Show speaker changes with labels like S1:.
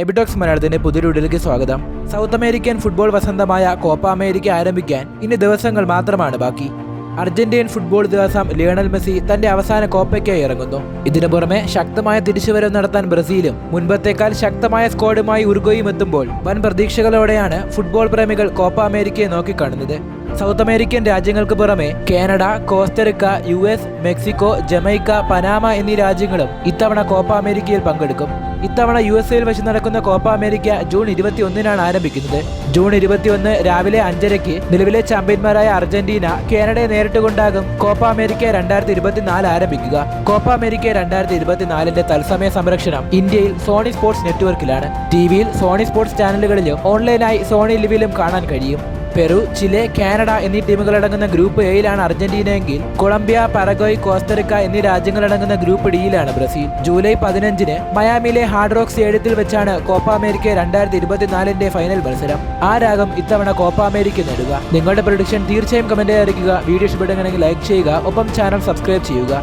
S1: എബിഡോക്സ് മലയാളത്തിന്റെ പുതിയൊരു വീഡിയോയിലേക്ക് സ്വാഗതം. സൗത്ത് അമേരിക്കൻ ഫുട്ബോൾ വസന്തമായ കോപ്പ അമേരിക്ക ആരംഭിക്കാൻ ഇനി ദിവസങ്ങൾ മാത്രമാണ് ബാക്കി. അർജന്റീൻ ഫുട്ബോൾ ദിവസം ലിയണൽ മെസ്സി തന്റെ അവസാന കോപ്പയ്ക്കായി ഇറങ്ങുന്നു. ഇതിനു പുറമെ ശക്തമായ തിരിച്ചുവരവ് നടത്താൻ ബ്രസീലും മുൻപത്തേക്കാൾ ശക്തമായ സ്ക്വാഡുമായി ഉറുഗ്വേയും എത്തുമ്പോൾ വൻ പ്രതീക്ഷകളോടെയാണ് ഫുട്ബോൾ പ്രേമികൾ കോപ്പ അമേരിക്കയെ നോക്കിക്കാണുന്നത്. സൗത്ത് അമേരിക്കൻ രാജ്യങ്ങൾക്ക് പുറമെ Canada, Costa Rica, US, Mexico, Jamaica, Panama എന്നീ രാജ്യങ്ങളും ഇത്തവണ കോപ്പ അമേരിക്കയിൽ പങ്കെടുക്കും. ഇത്തവണ USA വെച്ച് നടക്കുന്ന കോപ്പ അമേരിക്ക ജൂൺ 21-നാണ് ആരംഭിക്കുന്നത്. ജൂൺ 21 രാവിലെ 5:30 നിലവിലെ ചാമ്പ്യന്മാരായ അർജന്റീന കാനഡയെ നേരിട്ട് കൊണ്ടാകും കോപ്പ അമേരിക്ക 2024 ആരംഭിക്കുക. കോപ്പ അമേരിക്ക 2024ന്റെ തത്സമയ സംരക്ഷണം ഇന്ത്യയിൽ സോണി സ്പോർട്സ് നെറ്റ്വർക്കിലാണ്. ടിവിയിൽ സോണി സ്പോർട്സ് ചാനലുകളിലും ഓൺലൈനായി സോണി ലിവിലും കാണാൻ കഴിയും. പെറു, ചിലെ, കാനഡ എന്നീ ടീമുകളടങ്ങുന്ന ഗ്രൂപ്പ് എയിലാണ് അർജന്റീന എങ്കിൽ കൊളംബിയ, പരഗ്വായ്, കോസ്റ്ററിക്ക എന്നീ രാജ്യങ്ങളടങ്ങുന്ന ഗ്രൂപ്പ് ഡിയിലാണ് ബ്രസീൽ. ജൂലൈ 15-ന് മയാമിയിലെ ഹാർഡ് റോക്ക് സ്റ്റേഡിയത്തിൽ വെച്ചാണ് കോപ്പ അമേരിക്ക 2024ന്റെ ഫൈനൽ മത്സരം. ആരാകും ഇത്തവണ കോപ്പ അമേരിക്ക നേടുക? നിങ്ങളുടെ പ്രഡിക്ഷൻ തീർച്ചയായും കമന്റായി അറിയിക്കുക. വീഡിയോ ഇഷ്ടപ്പെടുകയാണെങ്കിൽ ലൈക്ക് ചെയ്യുക, ഒപ്പം ചാനൽ സബ്സ്ക്രൈബ് ചെയ്യുക.